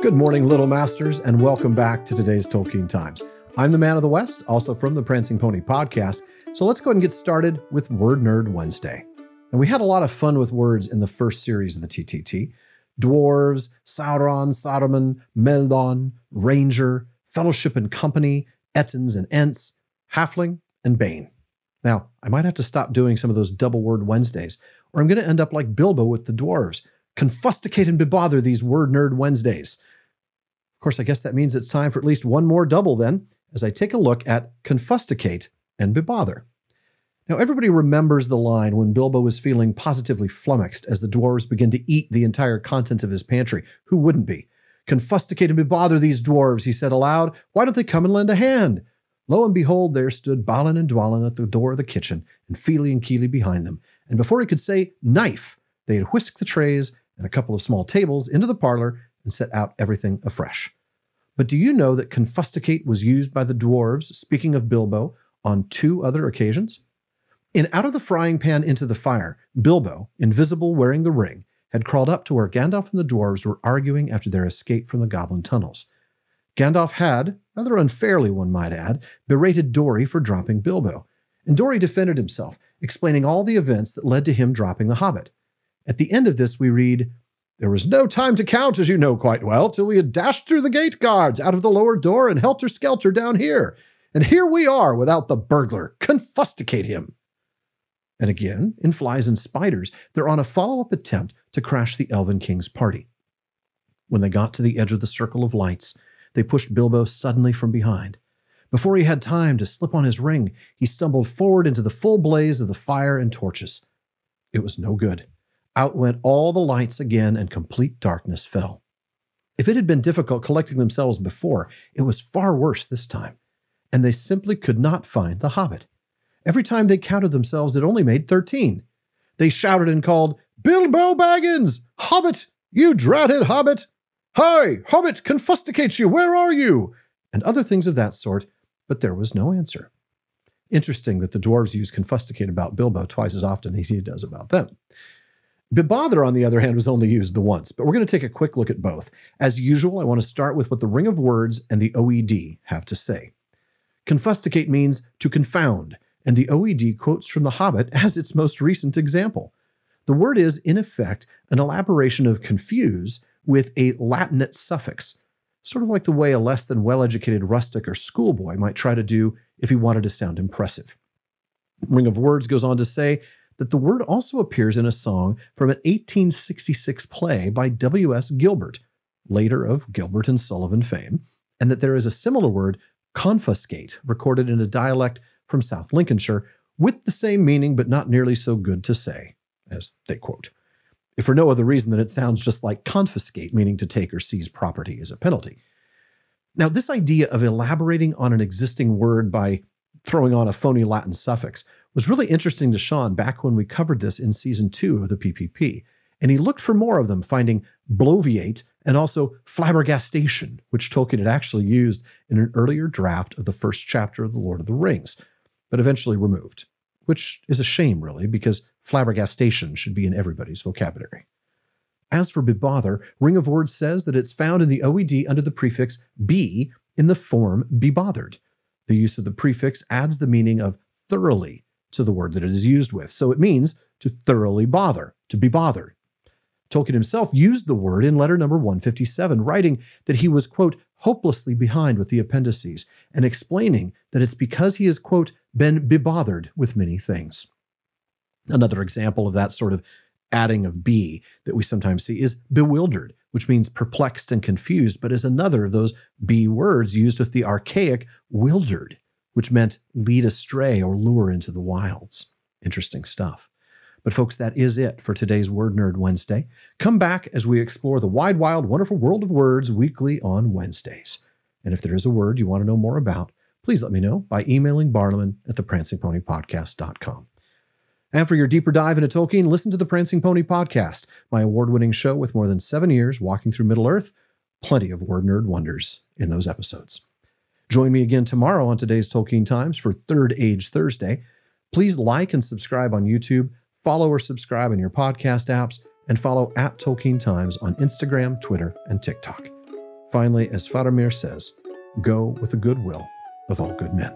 Good morning, Little Masters, and welcome back to today's Tolkien Times. I'm the Man of the West, also from the Prancing Pony podcast, so let's go ahead and get started with Word Nerd Wednesday. And we had a lot of fun with words in the first series of the TTT. Dwarves, Sauron, Saruman, Meldon, Ranger, Fellowship and Company, Ettins and Ents, Halfling, and Bane. Now, I might have to stop doing some of those double word Wednesdays, or I'm going to end up like Bilbo with the dwarves. Confusticate and bebother these Word Nerd Wednesdays. Of course, I guess that means it's time for at least one more double then, as I take a look at confusticate and bebother. Now, everybody remembers the line when Bilbo was feeling positively flummoxed as the dwarves begin to eat the entire contents of his pantry. Who wouldn't be? Confusticate and bebother these dwarves, he said aloud. Why don't they come and lend a hand? Lo and behold, there stood Balin and Dwalin at the door of the kitchen, and Fili and Kili behind them. And before he could say knife, they had whisked the trays and a couple of small tables into the parlor and set out everything afresh. But do you know that confusticate was used by the dwarves, speaking of Bilbo, on 2 other occasions? In Out of the Frying Pan into the Fire, Bilbo, invisible wearing the ring, had crawled up to where Gandalf and the dwarves were arguing after their escape from the goblin tunnels. Gandalf had, rather unfairly one might add, berated Dori for dropping Bilbo, and Dori defended himself, explaining all the events that led to him dropping the Hobbit. At the end of this we read, "There was no time to count, as you know quite well, till we had dashed through the gate guards, out of the lower door, and helter-skelter down here. And here we are without the burglar. Confusticate him." And again, in Flies and Spiders, they're on a follow-up attempt to crash the Elven King's party. When they got to the edge of the circle of lights, they pushed Bilbo suddenly from behind. Before he had time to slip on his ring, he stumbled forward into the full blaze of the fire and torches. It was no good. Out went all the lights again, and complete darkness fell. If it had been difficult collecting themselves before, it was far worse this time, and they simply could not find the Hobbit. Every time they counted themselves, it only made 13. They shouted and called, "Bilbo Baggins! Hobbit! You dratted Hobbit! Hi! Hobbit, confusticate you! Where are you?" And other things of that sort, but there was no answer. Interesting that the dwarves use confusticate about Bilbo twice as often as he does about them. Bebother, on the other hand, was only used the once, but we're going to take a quick look at both. As usual, I want to start with what the Ring of Words and the OED have to say. Confusticate means to confound, and the OED quotes from the Hobbit as its most recent example. The word is, in effect, an elaboration of confuse with a Latinate suffix, sort of like the way a less than well-educated rustic or schoolboy might try to do if he wanted to sound impressive. Ring of Words goes on to say that the word also appears in a song from an 1866 play by W.S. Gilbert, later of Gilbert and Sullivan fame, and that there is a similar word, confuscate, recorded in a dialect from South Lincolnshire, with the same meaning but not nearly so good to say, as they quote. If for no other reason than it sounds just like confiscate, meaning to take or seize property as a penalty. Now, this idea of elaborating on an existing word by throwing on a phony Latin suffix was really interesting to Sean back when we covered this in Season 2 of the PPP, and he looked for more of them, finding bloviate and also flabbergastation, which Tolkien had actually used in an earlier draft of the first chapter of The Lord of the Rings, but eventually removed, which is a shame, really, because flabbergastation should be in everybody's vocabulary. As for bebother, Ring of Words says that it's found in the OED under the prefix be in the form bebothered. The use of the prefix adds the meaning of thoroughly to the word that it is used with, so it means to thoroughly bother, to be bothered. Tolkien himself used the word in letter number 157, writing that he was, quote, hopelessly behind with the appendices, and explaining that it's because he has, quote, been bebothered with many things. Another example of that sort of adding of be that we sometimes see is bewildered, which means perplexed and confused, but is another of those be words used with the archaic wildered, which meant lead astray or lure into the wilds. Interesting stuff. But folks, that is it for today's Word Nerd Wednesday. Come back as we explore the wide, wild, wonderful world of words weekly on Wednesdays. And if there is a word you want to know more about, please let me know by emailing barliman@theprancingponypodcast.com. And for your deeper dive into Tolkien, listen to the Prancing Pony Podcast, my award-winning show with more than 7 years walking through Middle-earth. Plenty of Word Nerd wonders in those episodes. Join me again tomorrow on today's Tolkien Times for Third Age Thursday. Please like and subscribe on YouTube, follow or subscribe in your podcast apps, and follow @Tolkien Times on Instagram, Twitter, and TikTok. Finally, as Faramir says, go with the goodwill of all good men.